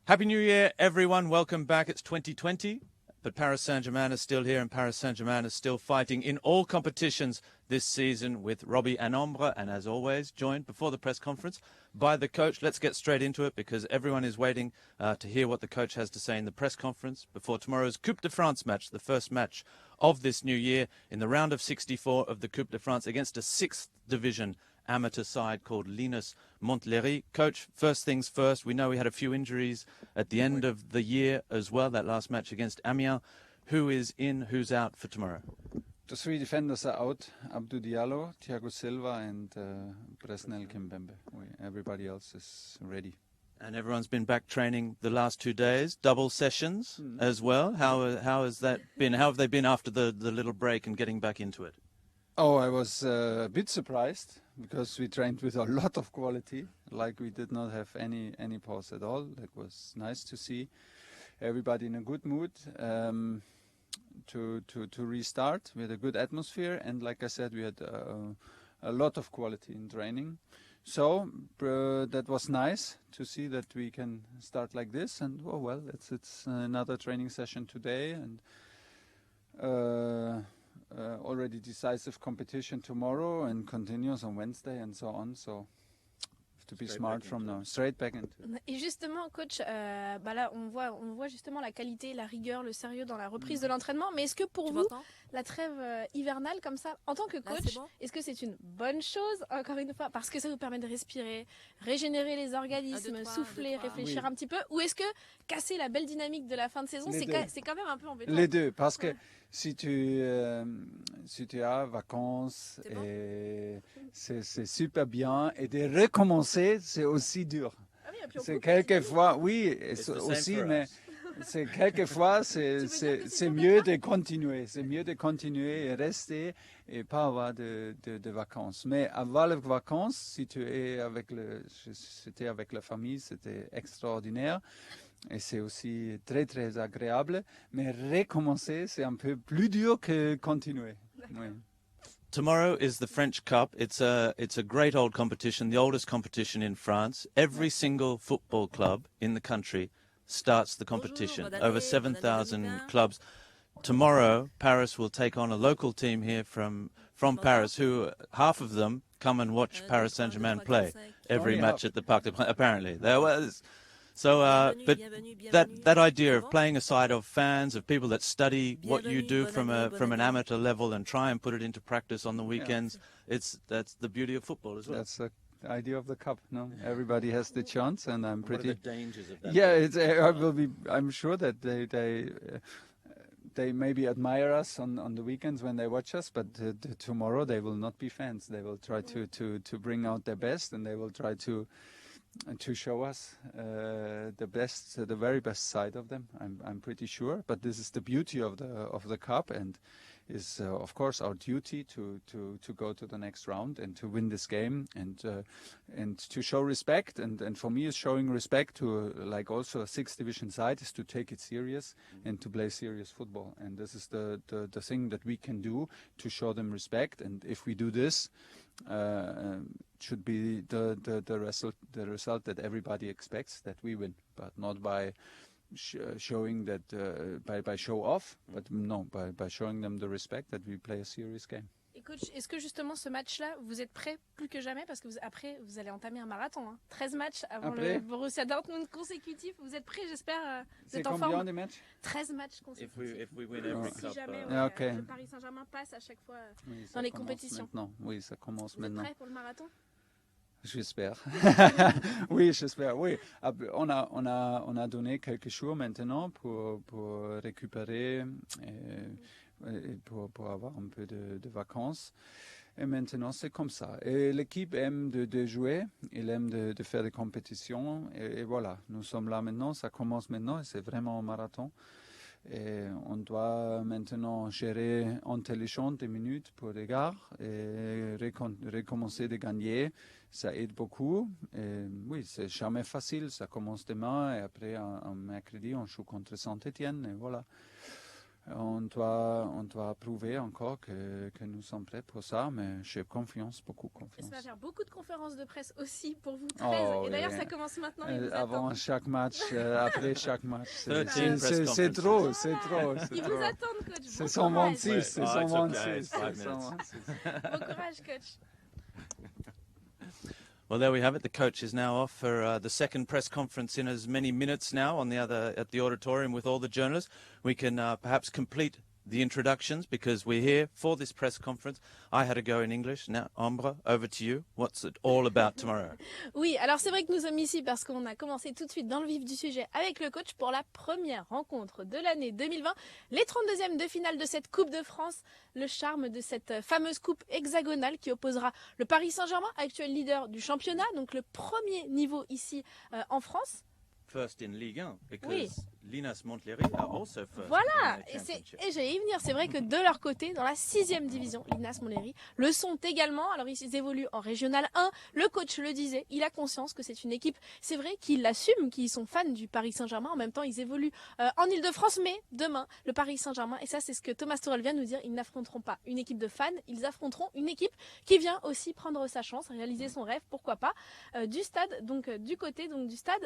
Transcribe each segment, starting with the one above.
Happy New Year, everyone. Welcome back. It's 2020, but Paris Saint-Germain is still here, and Paris Saint-Germain is still fighting in all competitions this season with Robbie Anombre, and as always, joined before the press conference by the coach. Let's get straight into it because everyone is waiting to hear what the coach has to say in the press conference before tomorrow's Coupe de France match, the first match of this new year in the round of 64 of the Coupe de France against a 6th division amateur side called Linas-Montlhéry. Coach, first things first, we know we had a few injuries at the end of the year as well, that last match against Amiens. Who is in, who's out for tomorrow? The 3 defenders are out, Abdou Diallo, Thiago Silva and Presnel Kimpembe. Everybody else is ready. And everyone's been back training the last 2 days, double sessions as well. How has that been? How have they been after the little break and getting back into it? Oh, I was a bit surprised because we trained with a lot of quality, like we did not have any pause at all. It was nice to see everybody in a good mood to restart. We had a good atmosphere, and like I said, we had a lot of quality in training. So that was nice to see that we can start like this. And oh well, it's another training session today, and already decisive competition tomorrow and continues on Wednesday and so on. So to be smart from now, straight back into it. Et justement, coach, là on voit justement la qualité, la rigueur, le sérieux dans la reprise de l'entraînement. Mais est-ce que pour vous, la trêve hivernale comme ça, en tant que coach, est-ce que c'est une bonne chose, encore une fois, parce que ça vous permet de respirer, régénérer les organismes, souffler, réfléchir un petit peu, ou est-ce que casser la belle dynamique de la fin de saison, c'est quand même un peu embêtant? Les deux, parce que si tu as vacances, c'est super bien, et de recommencer, c'est aussi dur. Ah oui, et puis c'est quelquefois, oui, aussi, mais c'est quelquefois c'est mieux de continuer, et rester et pas avoir de vacances. Mais avoir les vacances, si tu es c'était avec la famille, c'était extraordinaire. Et c'est aussi très très agréable, mais recommencer c'est un peu plus dur que continuer. Oui. Tomorrow is the French Cup. It's a great old competition, the oldest competition in France. Every single football club in the country starts the competition. Over 7,000 clubs. Tomorrow, Paris will take on a local team here from Paris, who half of them come and watch Paris Saint-Germain play every match at the Parc des Princes. Apparently, there was. So, but that idea of playing a side of fans, of people that study what you do from an amateur level and try and put it into practice on the weekends, that's the beauty of football as well. That's the idea of the cup. No, everybody has the chance, and I'm pretty. What are the dangers of that? Yeah, I'm sure that they maybe admire us on the weekends when they watch us, but tomorrow they will not be fans. They will try to bring out their best, and they will try to show us the very best side of them. I'm pretty sure. But this is the beauty of the cup, and is of course our duty to go to the next round and to win this game and to show respect. And for me, is showing respect to like also a 6th division side is to take it serious and to play serious football. And this is the thing that we can do to show them respect. And if we do this, should be the result that everybody expects, that we win, but not by showing that by show off, but no, by showing them the respect that we play a serious game. Et coach, est-ce que justement ce match-là, vous êtes prêt plus que jamais parce que après vous allez entamer un marathon, hein. 13 matchs avant le Borussia Dortmund consécutif. Vous êtes prêt, j'espère. Vous êtes en forme. Combien de matchs? 13 matchs consécutifs. If we win every cup, si jamais okay. le Paris Saint-Germain passe à chaque fois dans les compétitions. Maintenant. Oui, ça commence maintenant. Vous êtes prêt pour le marathon? J'espère. Oui, j'espère. Oui, on a donné quelques jours maintenant pour récupérer et pour avoir un peu de vacances. Et maintenant, c'est comme ça. Et l'équipe aime de jouer, elle aime de faire des compétitions. Et voilà, nous sommes là maintenant, ça commence maintenant et c'est vraiment un marathon. Et on doit maintenant gérer intelligemment des minutes pour les gars et recommencer de gagner. Ça aide beaucoup. Et oui, c'est jamais facile. Ça commence demain et après, un mercredi, on joue contre Saint-Étienne et voilà. On doit prouver encore que nous sommes prêts pour ça, mais j'ai confiance, beaucoup confiance. Et ça va faire beaucoup de conférences de presse aussi pour vous, 13. Oh, et d'ailleurs, oui. Ça commence maintenant. Avant chaque match, après chaque match. C'est trop. Ils vous attendent, coach. C'est 126, c'est 126. Bon courage, coach. Well, there we have it. The coach is now off for the second press conference in as many minutes now at the auditorium with all the journalists. We can perhaps complete the introductions because we're here for this press conference. I had to go in English. Now, Ambre, over to you. What's it all about tomorrow? Oui, alors c'est vrai que nous sommes ici parce qu'on a commencé tout de suite dans le vif du sujet avec le coach pour la première rencontre de l'année 2020. Les 32e de finale de cette Coupe de France. Le charme de cette fameuse coupe hexagonale qui opposera le Paris Saint-Germain, actuel leader du championnat, donc le premier niveau ici en France. First in Ligue 1 because Oui. Linas-Montlhéry are also first. Voilà, in the championship. et j'allais y venir. C'est vrai que de leur côté, dans la 6e division, Linas-Montlhéry le sont également. Alors ils évoluent en Régional 1. Le coach le disait, il a conscience que c'est une équipe, c'est vrai qu'ils l'assument, qu'ils sont fans du Paris Saint-Germain. En même temps, ils évoluent en Ile-de-France, mais demain, le Paris Saint-Germain, et ça c'est ce que Thomas Tuchel vient de nous dire, ils n'affronteront pas une équipe de fans, ils affronteront une équipe qui vient aussi prendre sa chance, réaliser son rêve, pourquoi pas, du stade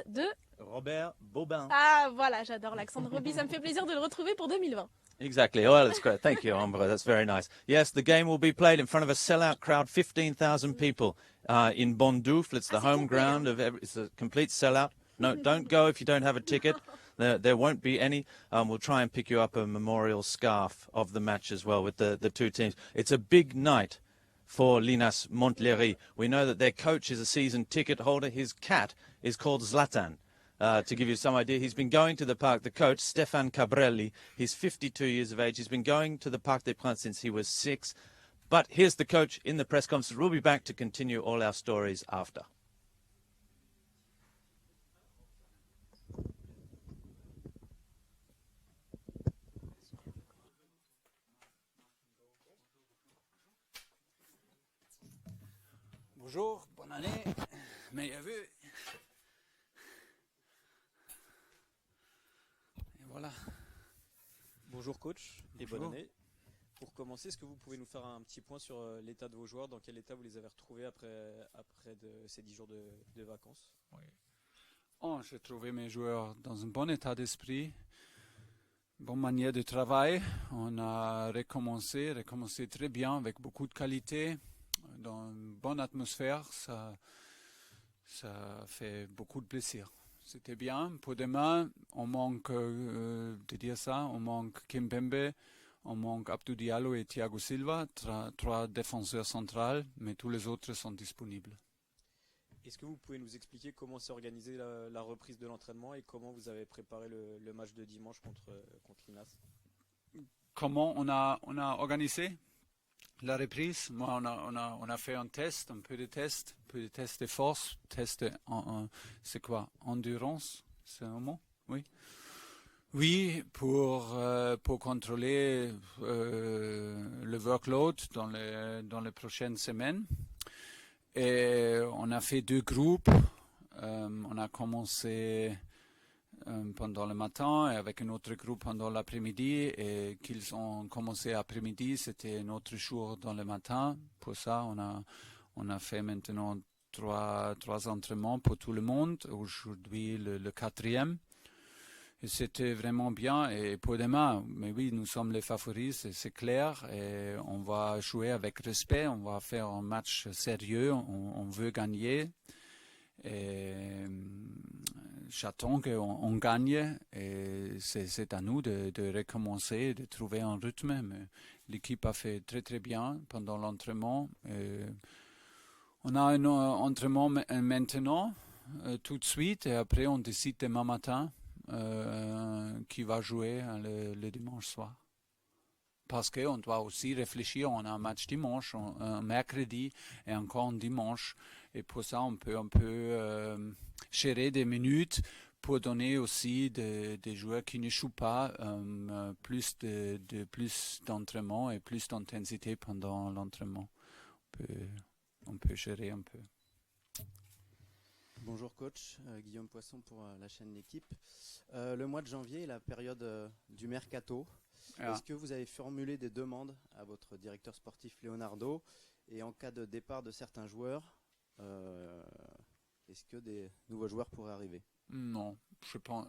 de... Robert Bobin. Ah voilà, j'adore l'accent de Robbie, ça me fait plaisir de le retrouver pour 2020. Exactly. Well, that's great. Thank you, Ambre. That's very nice. Yes, the game will be played in front of a sellout crowd, 15,000 people in Bondoufle. It's the home ground of it's a complete sellout. No, don't go if you don't have a ticket. There won't be any. We'll try and pick you up a memorial scarf of the match as well with the two teams. It's a big night for Linas-Montlhéry. We know that their coach is a season ticket holder. His cat is called Zlatan. To give you some idea, he's been going to the park, the coach, Stefan Cabrelli, he's 52 years of age. He's been going to the Parc des Princes since he was 6. But here's the coach in the press conference. We'll be back to continue all our stories after. Bonjour, bonne année, meilleurs vœux. Voilà. Bonjour coach et Bonjour. bonne année. Pour commencer, est-ce que vous pouvez nous faire un petit point sur l'état de vos joueurs, dans quel état vous les avez retrouvés après ces 10 jours de vacances? Oui. J'ai trouvé mes joueurs dans un bon état d'esprit, bonne manière de travail. On a recommencé très bien avec beaucoup de qualité, dans une bonne atmosphère. Ça fait beaucoup de plaisir. C'était bien. Pour demain, on manque, on manque Kimpembe, on manque Abdou Diallo et Thiago Silva, trois défenseurs centrales, mais tous les autres sont disponibles. Est-ce que vous pouvez nous expliquer comment s'est organisée la reprise de l'entraînement et comment vous avez préparé le match de dimanche contre Linas? Comment on a organisé la reprise? Moi, on a fait un peu de tests de force, c'est quoi? Endurance, c'est un mot? Oui. Oui, pour contrôler le workload dans les prochaines semaines. Et on a fait 2 groupes. On a commencé pendant le matin et avec un autre groupe pendant l'après-midi, et qu'ils ont commencé après-midi, c'était un autre jour dans le matin. Pour ça, on a fait maintenant 3 entraînements pour tout le monde. Aujourd'hui, le 4e. Et c'était vraiment bien. Et pour demain, mais oui, nous sommes les favoris, c'est clair. Et on va jouer avec respect. On va faire un match sérieux. On veut gagner. Et j'attends qu'on gagne. Et c'est à nous de recommencer, de trouver un rythme. Mais l'équipe a fait très très bien pendant l'entraînement. On a un entraînement maintenant, tout de suite. Et après, on décide demain matin. Qui va jouer le dimanche soir. Parce qu'on doit aussi réfléchir, on a un match dimanche, un mercredi et encore un dimanche. Et pour ça, on peut gérer des minutes pour donner aussi des joueurs qui ne jouent pas plus d'entraînement et plus d'intensité pendant l'entraînement. On peut gérer un peu. Bonjour coach, Guillaume Poisson pour la chaîne L'équipe. Le mois de janvier est la période du mercato. Est-ce que vous avez formulé des demandes à votre directeur sportif Leonardo, et en cas de départ de certains joueurs, est-ce que des nouveaux joueurs pourraient arriver? Non, je pense.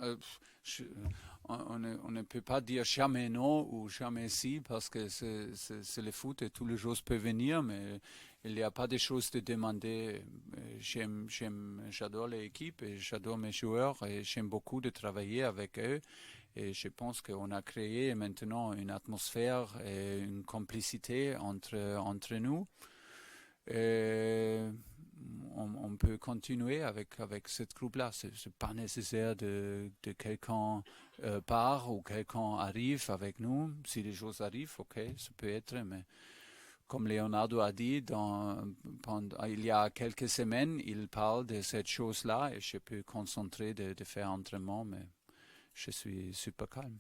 On ne peut pas dire jamais non ou jamais si, parce que c'est le foot et toutes les choses peuvent venir, mais il n'y a pas de choses de demander. J'adore l'équipe et j'adore mes joueurs et j'aime beaucoup de travailler avec eux. Et je pense qu'on a créé maintenant une atmosphère et une complicité entre nous. Et on peut continuer avec ce groupe-là. Ce n'est pas nécessaire de quelqu'un part ou quelqu'un arrive avec nous. Si les choses arrivent, ok, ça peut être. Mais comme Leonardo a dit, il y a quelques semaines, il parle de cette chose-là et je peux concentrer de faire entraînement, mais je suis super calme.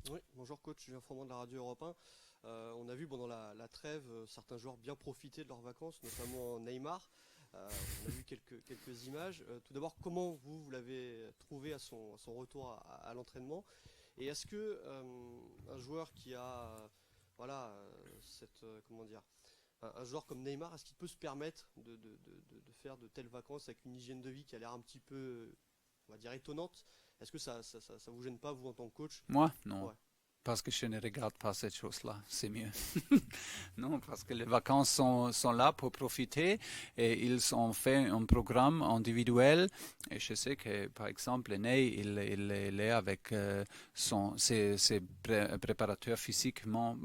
Oui, bonjour coach, Julien Froment de la Radio Europe 1. On a vu pendant la trêve certains joueurs bien profiter de leurs vacances, notamment Neymar. On a vu quelques images. Tout d'abord, comment vous l'avez trouvé à son retour à l'entraînement? Et est-ce que un joueur qui a un joueur comme Neymar, est-ce qu'il peut se permettre de faire de telles vacances avec une hygiène de vie qui a l'air un petit peu, on va dire, étonnante? Est-ce que ça vous gêne pas, vous, en tant que coach? Moi, non. Ouais. Parce que je ne regarde pas cette chose-là, c'est mieux. Non, parce que les vacances sont là pour profiter et ils ont fait un programme individuel. Et je sais que, par exemple, Ney, il est avec ses préparateurs physiquement,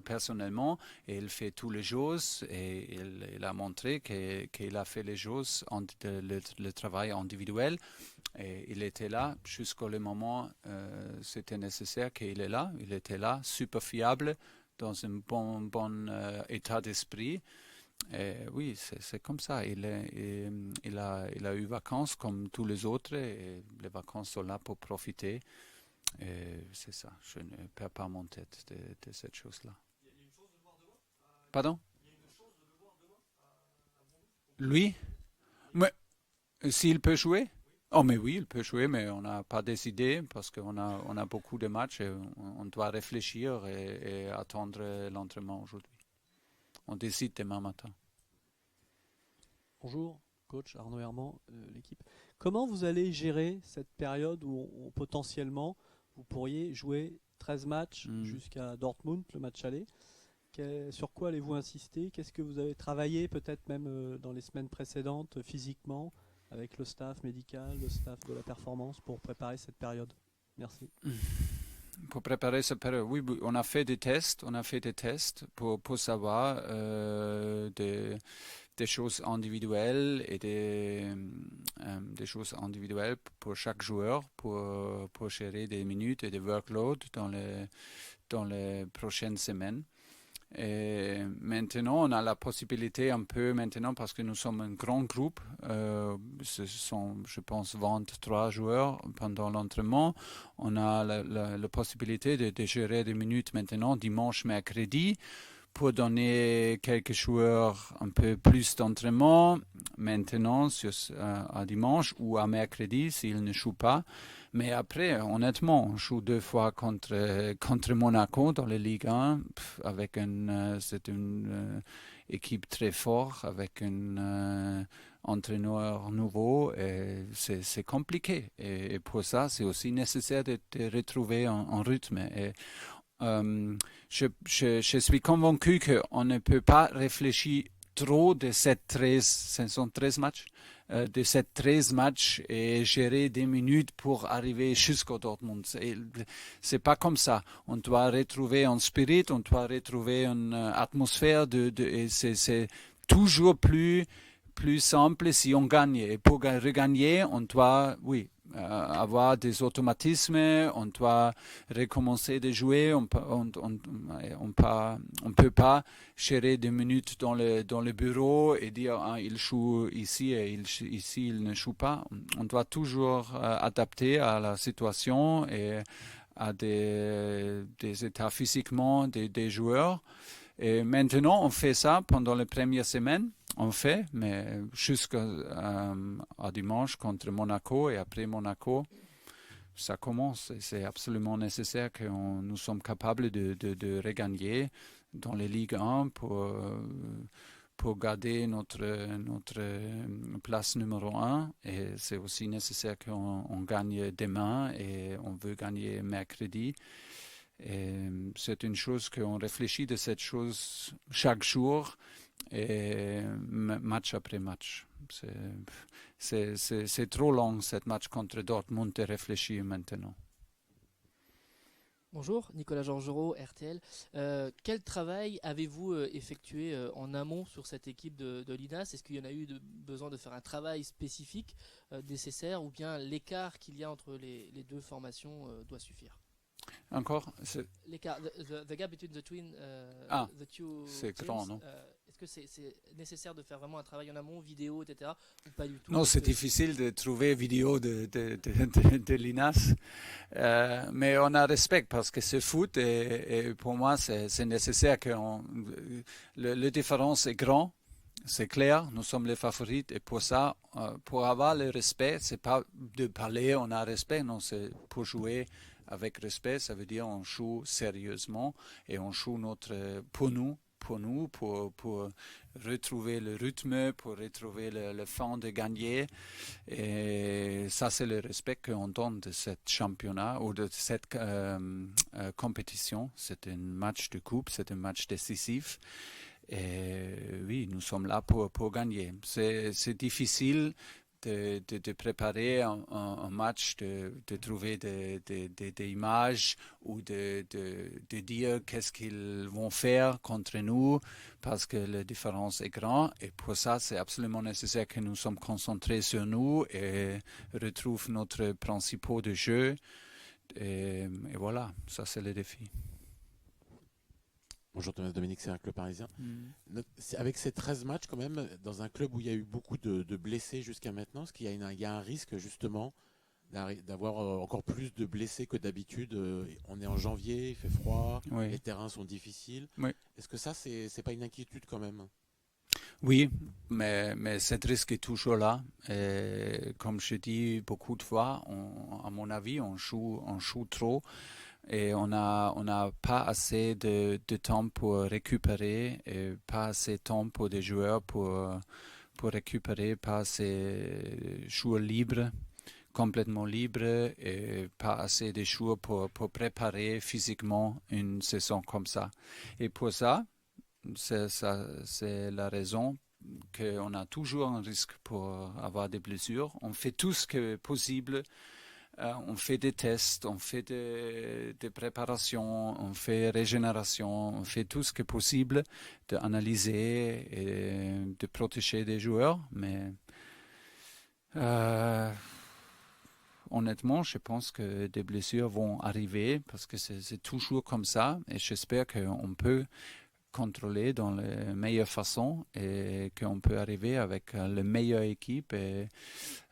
personnellement, et il fait tous les jours. Et il a montré qu'il a fait les choses, le travail individuel. Et il était là jusqu'au moment c'était nécessaire qu'il est là. Il était là, super fiable, dans un bon état d'esprit. Et oui, c'est comme ça. Il a eu vacances comme tous les autres. Et les vacances sont là pour profiter. Et c'est ça. Je ne perds pas mon tête de cette chose-là. Il y a une chance de le voir demain? Pardon? Il y a une chance de le voir demain à Bordeaux? Lui? Mais s'il peut jouer? Oh, mais oui, il peut jouer, mais on n'a pas décidé parce qu'on a beaucoup de matchs et on doit réfléchir et attendre l'entraînement aujourd'hui. On décide demain matin. Bonjour, coach Arnaud Herman, l'équipe. Comment vous allez gérer cette période où potentiellement vous pourriez jouer 13 matchs jusqu'à Dortmund, le match aller? Sur quoi allez-vous insister? Qu'est-ce que vous avez travaillé peut-être même dans les semaines précédentes physiquement, avec le staff médical, le staff de la performance pour préparer cette période? Merci. Pour préparer cette période, oui, on a fait des tests. Pour savoir des choses individuelles et des choses individuelles pour chaque joueur pour gérer des minutes et des workloads dans les prochaines semaines. Et maintenant, on a la possibilité un peu maintenant, parce que nous sommes un grand groupe, ce sont, je pense, 23 joueurs pendant l'entraînement. On a la possibilité de gérer des minutes maintenant, dimanche, mercredi, pour donner quelques joueurs un peu plus d'entraînement maintenant à dimanche ou à mercredi s'ils ne jouent pas. Mais après, honnêtement, on joue 2 fois contre Monaco dans la Ligue 1 avec c'est une équipe très forte avec un entraîneur nouveau. Et c'est compliqué. Et pour ça, c'est aussi nécessaire de retrouver un rythme. Et, je suis convaincu qu'on ne peut pas réfléchir trop de ces 13 matchs, de ces 13 matchs et gérer des minutes pour arriver jusqu'au Dortmund. C'est pas comme ça. On doit retrouver un spirit, on doit retrouver une atmosphère et c'est toujours plus simple si on gagne. Et pour regagner, on doit, avoir des automatismes, on doit recommencer de jouer, on peut pas gérer 2 minutes dans le bureau et dire il joue ici et ici il ne joue pas. On doit toujours adapter à la situation et à des états physiquement des joueurs. Et maintenant, on fait ça pendant les premières semaines. On fait, mais jusqu'à dimanche contre Monaco et après Monaco, ça commence. Et c'est absolument nécessaire que nous sommes capables de regagner dans les Ligue 1 pour garder notre place numéro 1. Et c'est aussi nécessaire qu'on gagne demain et on veut gagner mercredi. Et c'est une chose qu'on réfléchit de cette chose chaque jour et match après match. C'est trop long, cette match contre Dortmund, de réfléchir maintenant. Bonjour, Nicolas Georgerot, RTL. Quel travail avez-vous effectué en amont sur cette équipe de Linas? Est-ce qu'il y en a eu besoin de faire un travail spécifique nécessaire ou bien l'écart qu'il y a entre les deux formations doit suffire? Encore l'écart, the gap between the two c'est teams, grand, non? Est-ce que c'est nécessaire de faire vraiment un travail en amont, vidéo, etc. ou pas du tout? Non, c'est difficile de trouver vidéo de Linas, mais on a respect parce que c'est foot et pour moi c'est nécessaire que le différence est grand. C'est clair, nous sommes les favoris et pour ça, pour avoir le respect, c'est pas de parler, on a respect, non, c'est pour jouer avec respect, ça veut dire on joue sérieusement et on joue pour retrouver le rythme, pour retrouver le fond de gagner. Et ça, c'est le respect qu'on donne de ce championnat ou de cette compétition. C'est un match de coupe, c'est un match décisif. Et oui, nous sommes là pour gagner. C'est difficile de préparer un match, de trouver des images ou de dire qu'est-ce qu'ils vont faire contre nous parce que la différence est grande. Et pour ça, c'est absolument nécessaire que nous sommes concentrés sur nous et retrouvent notre principe de jeu. Et voilà, ça c'est le défi. Bonjour Thomas Dominique, c'est un club parisien. Avec ces 13 matchs quand même, dans un club où il y a eu beaucoup de blessés jusqu'à maintenant, est-ce qu'il y a un risque justement d'avoir encore plus de blessés que d'habitude? On est en janvier, il fait froid, oui. Les terrains sont difficiles. Oui. Est-ce que ça, c'est pas une inquiétude quand même? Oui, mais ce risque est toujours là. Et comme je dis beaucoup de fois, à mon avis, on joue trop. Et on n'a pas assez de temps pour récupérer, et pas assez de temps pour des joueurs pour récupérer, pas assez de joueurs libres, complètement libres, et pas assez de joueurs pour préparer physiquement une saison comme ça. Et pour ça, c'est la raison qu'on a toujours un risque pour avoir des blessures. On fait tout ce qui est possible. On fait des tests, on fait des préparations, on fait régénération, on fait tout ce qui est possible d'analyser et de protéger des joueurs. Mais honnêtement, je pense que des blessures vont arriver parce que c'est toujours comme ça. Et j'espère qu'on peut contrôler dans la meilleure façon et qu'on peut arriver avec la meilleure équipe et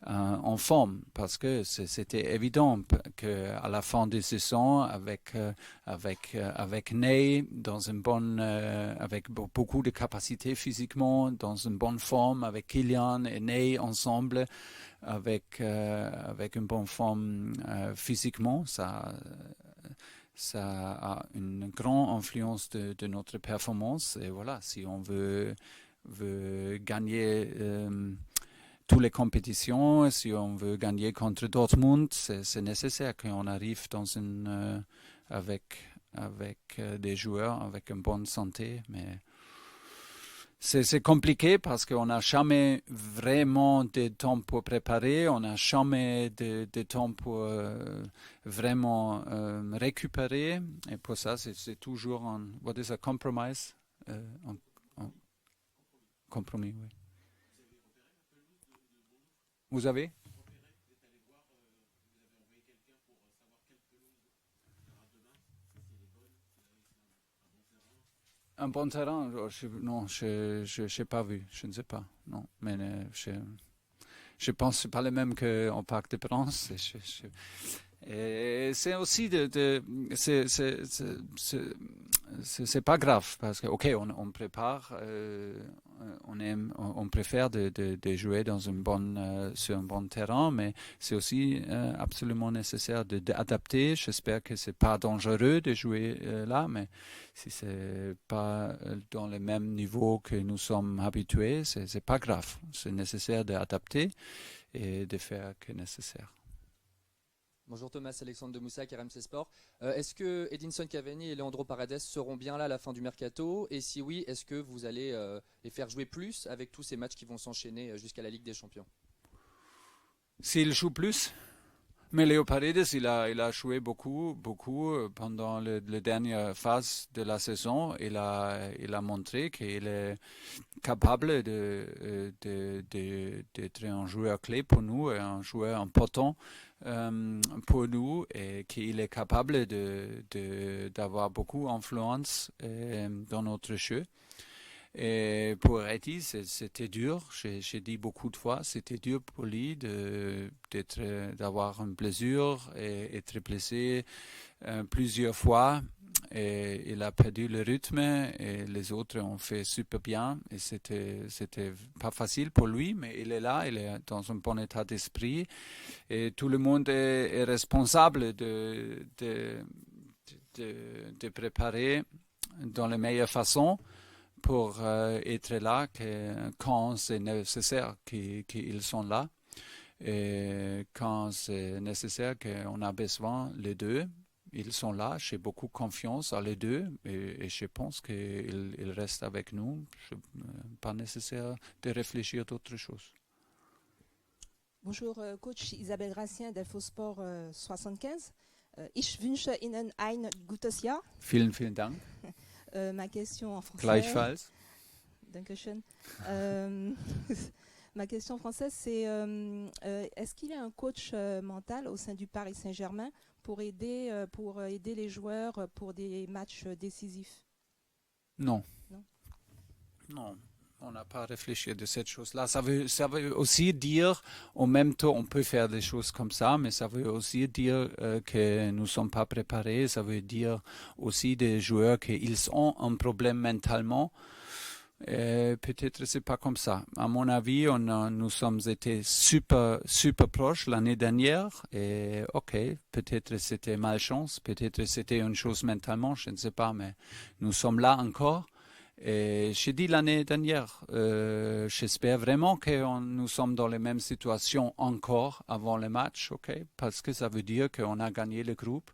en forme, parce que c'était évident qu'à la fin de saison avec Ney dans une bonne avec beaucoup de capacité physiquement, dans une bonne forme, avec Kylian et Ney ensemble avec une bonne forme physiquement, ça a une grande influence de notre performance. Et voilà, si on veut gagner toutes les compétitions, si on veut gagner contre Dortmund, c'est nécessaire qu'on arrive avec des joueurs avec une bonne santé. Mais c'est compliqué parce qu'on n'a jamais vraiment de temps pour préparer, on n'a jamais de temps pour vraiment récupérer. Et pour ça, c'est toujours un what is a compromise? Un compromis, oui. Vous avez? Un bon terrain, non, je n'ai pas vu, je ne sais pas. Non, mais je pense que ce n'est pas le même qu'au Parc des Princes. Et c'est aussi c'est pas grave parce que on prépare, on préfère de jouer dans sur un bon terrain, mais c'est aussi absolument nécessaire d'adapter. J'espère que c'est pas dangereux de jouer là, mais si c'est pas dans le même niveau que nous sommes habitués, c'est pas grave. C'est nécessaire d'adapter et de faire ce qui est nécessaire. Bonjour Thomas, Alexandre de Moussac, RMC Sport. Est-ce que Edinson Cavani et Leandro Paredes seront bien là à la fin du mercato? Et si oui, est-ce que vous allez les faire jouer plus avec tous ces matchs qui vont s'enchaîner jusqu'à la Ligue des Champions? S'il joue plus? Mais Léo Paredes, il a joué beaucoup pendant la dernière phase de la saison. Il a montré qu'il est capable d'être un joueur clé pour nous, et un joueur important pour nous, et qu'il est capable d'avoir beaucoup d'influence dans notre jeu. Et pour Eddie, c'était dur. J'ai dit beaucoup de fois, c'était dur pour lui d'avoir une blessure et être blessé plusieurs fois. Et il a perdu le rythme et les autres ont fait super bien. Et c'était pas facile pour lui, mais il est là, il est dans un bon état d'esprit. Et tout le monde est responsable de préparer dans la meilleure façon pour être là quand c'est nécessaire qu'ils sont là. Et quand c'est nécessaire qu'on a besoin les deux, ils sont là. J'ai beaucoup confiance à les deux et je pense qu'ils restent avec nous. Pas nécessaire de réfléchir d'autre chose. Bonjour, coach Isabelle Racien d'Infosport 75. Ich wünsche Ihnen ein gutes Jahr. Vielen Dank. Ma question en français. Gleichfalls. Dankeschön. Ma question en français, c'est est-ce qu'il y a un coach mental au sein du Paris Saint-Germain pour aider les joueurs pour des matchs décisifs? Non. On n'a pas réfléchi de cette chose-là. Ça veut aussi dire, en même temps, on peut faire des choses comme ça, mais ça veut aussi dire que nous ne sommes pas préparés. Ça veut dire aussi des joueurs qu'ils ont un problème mentalement. Peut-être c'est pas comme ça. À mon avis, nous sommes été super proches l'année dernière. Et peut-être c'était malchance, peut-être c'était une chose mentalement, je ne sais pas, mais nous sommes là encore. Et j'ai dit l'année dernière, j'espère vraiment que nous sommes dans les mêmes situations encore avant le match, parce que ça veut dire qu'on a gagné le groupe,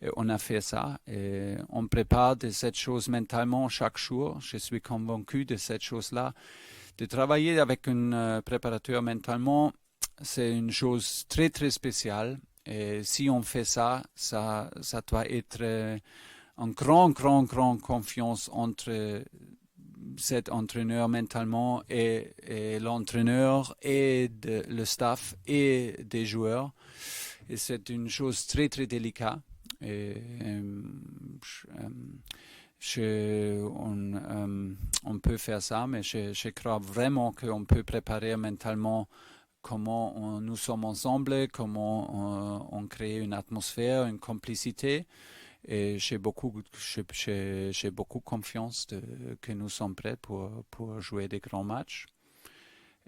et on a fait ça, et on prépare de cette chose mentalement chaque jour. Je suis convaincu de cette chose-là. De travailler avec un préparateur mentalement, c'est une chose très très spéciale, et si on fait ça doit être une grande confiance entre cet entraîneur mentalement et l'entraîneur et le staff et des joueurs. Et c'est une chose très très délicate. Et, on peut faire ça, mais je crois vraiment qu'on peut préparer mentalement comment nous sommes ensemble, comment on crée une atmosphère, une complicité. Et j'ai beaucoup confiance que nous sommes prêts pour jouer des grands matchs.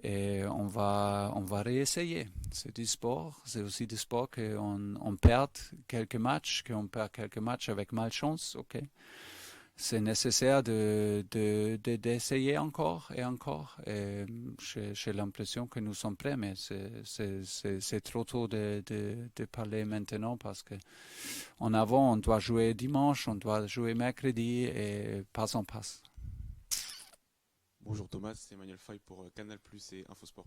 Et on va réessayer. C'est du sport. C'est aussi du sport qu'on perd quelques matchs, avec malchance. C'est nécessaire d'essayer encore et encore. Et j'ai l'impression que nous sommes prêts, mais c'est trop tôt de parler maintenant parce que en avant, on doit jouer dimanche, on doit jouer mercredi et pas en passe. Bonjour Thomas, c'est Emmanuel Faye pour Canal+ et Infosport+.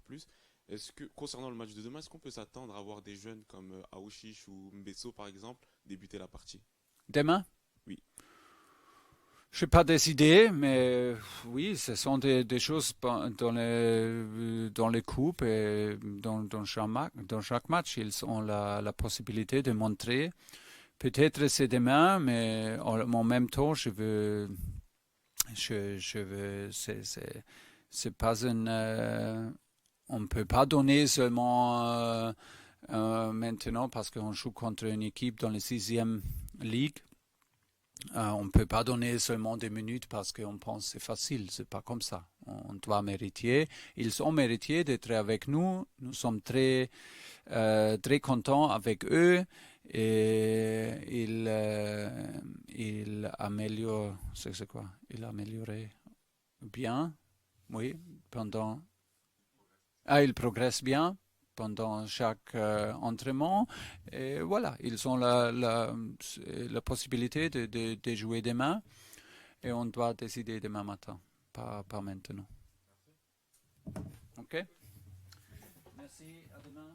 Est-ce que, concernant le match de demain, est-ce qu'on peut s'attendre à voir des jeunes comme Aouchiche ou Mbesso par exemple débuter la partie? Demain? Oui. Je n'ai pas décidé, mais oui, ce sont des choses dans les coupes et dans chaque match. Ils ont la possibilité de montrer. Peut-être c'est demain, mais en même temps, je veux c'est pas on ne peut pas donner seulement maintenant parce qu'on joue contre une équipe dans la 6e ligue. On ne peut pas donner seulement des minutes parce qu'on pense que c'est facile. C'est pas comme ça. On doit mériter. Ils ont mérité d'être avec nous. Nous sommes très contents avec eux. Et il améliore, c'est quoi? Il améliorait bien, oui, pendant. Il progresse bien pendant chaque entraînement. Et voilà, ils ont la possibilité de jouer demain. Et on doit décider demain matin, pas maintenant. OK? Merci, à demain.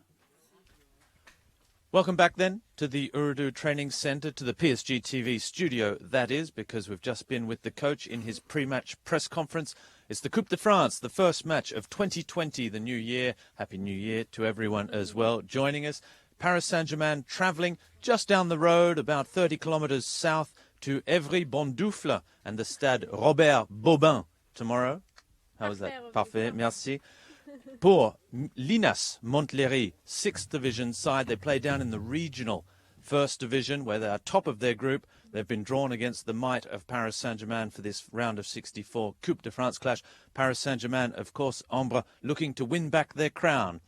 Welcome back then to the Urdu Training Centre, to the PSG TV studio, that is, because we've just been with the coach in his pre-match press conference. It's the Coupe de France, the first match of 2020, the new year. Happy New Year to everyone as well joining us. Paris Saint-Germain travelling just down the road, about 30 kilometres south to Évry-Bondoufle and the Stade Robert Bobin tomorrow. How was that? Parfait, merci. Pour Linas-Montlhéry, 6th division side. They play down in the regional 1st division where they are top of their group. They've been drawn against the might of Paris Saint-Germain for this round of 64 Coupe de France clash. Paris Saint-Germain, of course, Ambre, looking to win back their crown.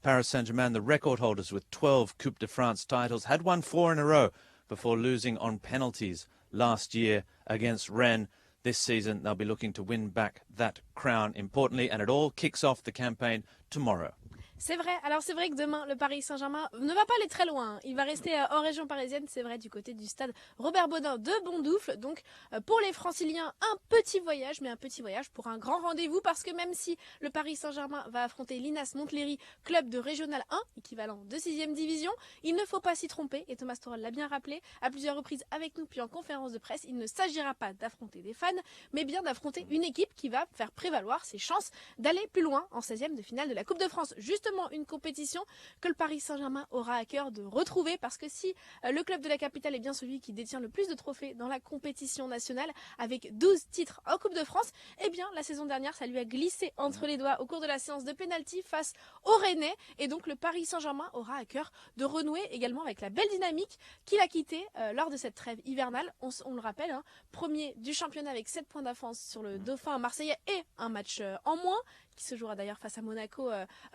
Paris Saint-Germain, the record holders with 12 Coupe de France titles, had won 4 in a row before losing on penalties last year against Rennes. This season, they'll be looking to win back that crown importantly, and it all kicks off the campaign tomorrow. C'est vrai. Alors c'est vrai que demain, le Paris Saint-Germain ne va pas aller très loin. Il va rester en région parisienne, c'est vrai, du côté du stade Robert Baudin de Bondoufle. Donc pour les Franciliens, un petit voyage, mais un petit voyage pour un grand rendez-vous, parce que même si le Paris Saint-Germain va affronter Linas-Montlhéry, club de Régional 1, équivalent de 6e division, il ne faut pas s'y tromper, et Thomas Tuchel l'a bien rappelé à plusieurs reprises avec nous, puis en conférence de presse, il ne s'agira pas d'affronter des fans, mais bien d'affronter une équipe qui va faire prévaloir ses chances d'aller plus loin en 16e de finale de la Coupe de France. Justement, une compétition que le Paris Saint-Germain aura à cœur de retrouver, parce que si le club de la capitale est bien celui qui détient le plus de trophées dans la compétition nationale avec 12 titres en Coupe de France, eh bien la saison dernière ça lui a glissé entre les doigts au cours de la séance de pénalty face au Rennais, et donc le Paris Saint-Germain aura à cœur de renouer également avec la belle dynamique qu'il a quittée lors de cette trêve hivernale. On le rappelle, hein, premier du championnat avec 7 points d'avance sur le Dauphin marseillais et un match en moins, qui se jouera d'ailleurs face à Monaco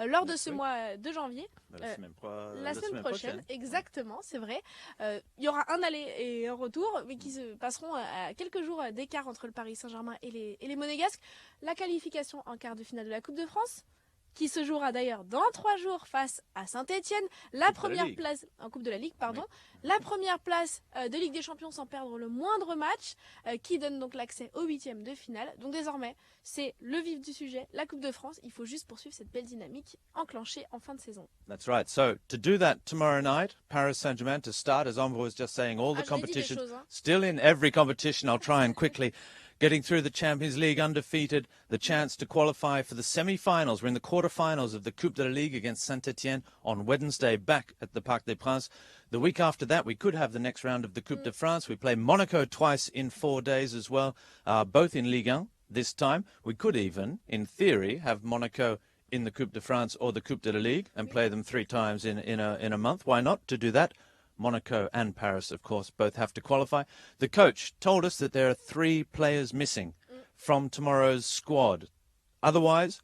lors de ce mois de janvier. La semaine prochaine. Exactement, c'est vrai. Il y aura un aller et un retour, mais qui se passeront à quelques jours d'écart entre le Paris Saint-Germain et les Monégasques. La qualification en quart de finale de la Coupe de France, qui se jouera d'ailleurs dans 3 jours face à Saint-Etienne. La première place en Coupe de la Ligue, pardon. Oui. La première place de Ligue des Champions sans perdre le moindre match, qui donne donc l'accès au 8e de finale. Donc désormais, c'est le vif du sujet, la Coupe de France. Il faut juste poursuivre cette belle dynamique enclenchée en fin de saison. That's right. So to do that tomorrow night, Paris Saint-Germain to start, as Ambre was just saying, all the competitions, still in every competition. I'll try and quickly. Getting through the Champions League undefeated, the chance to qualify for the semi-finals. We're in the quarter-finals of the Coupe de la Ligue against Saint-Etienne on Wednesday, back at the Parc des Princes. The week after that, we could have the next round of the Coupe de France. We play Monaco twice in 4 days as well, both in Ligue 1 this time. We could even, in theory, have Monaco in the Coupe de France or the Coupe de la Ligue and play them 3 times in a month. Why not? To do that, Monaco and Paris, of course, both have to qualify. The coach told us that there are 3 players missing from tomorrow's squad. Otherwise,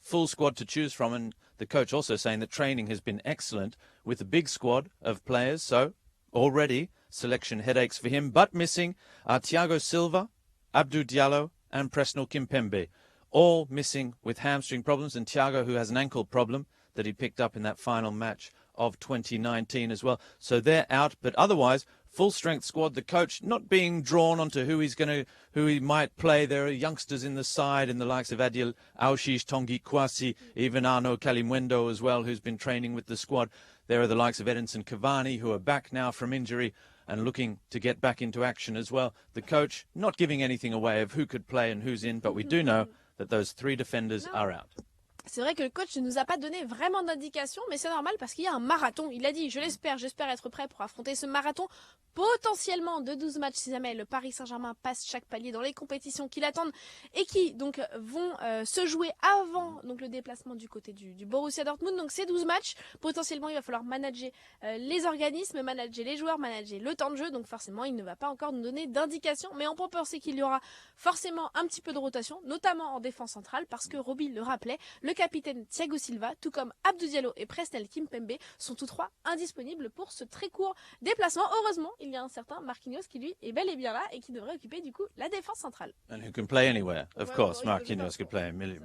full squad to choose from, and the coach also saying that training has been excellent with a big squad of players, so already selection headaches for him, but missing are Thiago Silva, Abdou Diallo and Presnel Kimpembe, all missing with hamstring problems, and Thiago, who has an ankle problem that he picked up in that final match of 2019 as well. So they're out, but otherwise full strength squad. The coach not being drawn onto who he might play. There are youngsters in the side in the likes of Adil Aouchiche, Tanguy Kouassi, even Arnaud Kalimwendo as well, who's been training with the squad. There are the likes of Edinson Cavani, who are back now from injury and looking to get back into action as well. The coach not giving anything away of who could play and who's in, but we do know that those 3 defenders are out. C'est vrai que le coach ne nous a pas donné vraiment d'indications, mais c'est normal parce qu'il y a un marathon. Il a dit, j'espère être prêt pour affronter ce marathon potentiellement de 12 matchs si jamais le Paris Saint-Germain passe chaque palier dans les compétitions qui l'attendent et qui donc vont se jouer avant donc le déplacement du côté du Borussia Dortmund. Donc ces 12 matchs, potentiellement il va falloir manager les organismes, manager les joueurs, manager le temps de jeu. Donc forcément il ne va pas encore nous donner d'indications, mais on peut penser qu'il y aura forcément un petit peu de rotation, notamment en défense centrale, parce que Roby le rappelait, le capitaine Thiago Silva, tout comme Abdou Diallo et Presnel Kimpembe, sont tous trois indisponibles pour ce très court déplacement. Heureusement, il y a un certain Marquinhos qui lui est bel et bien là et qui devrait occuper du coup la défense centrale. And who can play anywhere, of course. Marquinhos could play a million.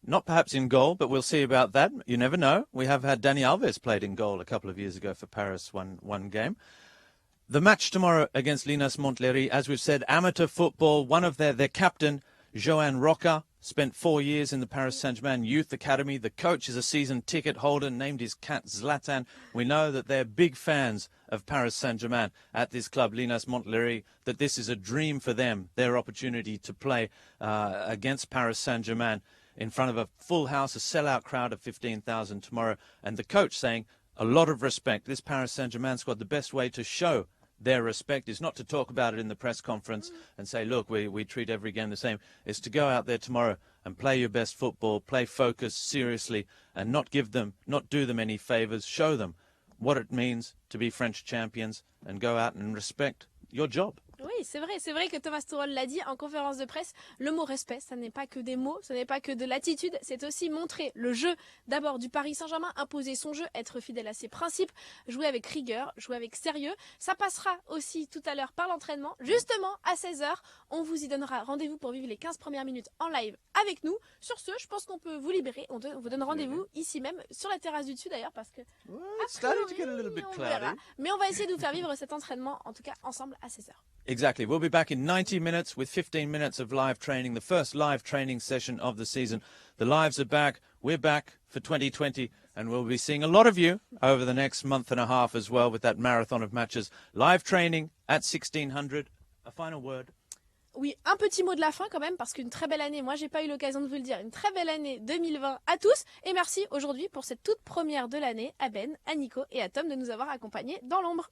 Not perhaps in goal, but we'll see about that. You never know. We have had Dani Alves played in goal a couple of years ago for Paris, one game. The match tomorrow against Linas-Montlhéry, as we've said, amateur football. One of their captain, Johan Roca, spent 4 years in the Paris Saint-Germain Youth Academy. The coach is a season ticket holder, named his cat Zlatan. We know that they're big fans of Paris Saint-Germain at this club, Linas-Montlhéry, that this is a dream for them, their opportunity to play against Paris Saint-Germain in front of a full house, a sellout crowd of 15,000 tomorrow. And the coach saying a lot of respect. This Paris Saint-Germain squad, the best way to show their respect is not to talk about it in the press conference and say, look, we treat every game the same. It's to go out there tomorrow and play your best football, play focus seriously, and not do them any favours, show them what it means to be French champions and go out and respect your job. Oui, c'est vrai que Thomas Tuchel l'a dit en conférence de presse, le mot respect, ça n'est pas que des mots, ce n'est pas que de l'attitude, c'est aussi montrer le jeu d'abord du Paris Saint-Germain, imposer son jeu, être fidèle à ses principes, jouer avec rigueur, jouer avec sérieux. Ça passera aussi tout à l'heure par l'entraînement, justement à 16h, on vous y donnera rendez-vous pour vivre les 15 premières minutes en live avec nous. Sur ce, je pense qu'on peut vous libérer, on vous donne rendez-vous ici même, sur la terrasse du dessus d'ailleurs, parce que mais on va essayer de vous faire vivre cet entraînement, en tout cas ensemble à 16h. Exactly. We'll be back in 90 minutes with 15 minutes of live training, the first live training session of the season. The lives are back. We're back for 2020, and we'll be seeing a lot of you over the next month and a half as well with that marathon of matches. Live training at 1600. A final word. Oui, un petit mot de la fin quand même, parce qu'une très belle année, moi j'ai pas eu l'occasion de vous le dire, une très belle année 2020 à tous, et merci aujourd'hui pour cette toute première de l'année à Ben, à Nico et à Tom de nous avoir accompagnés dans l'ombre.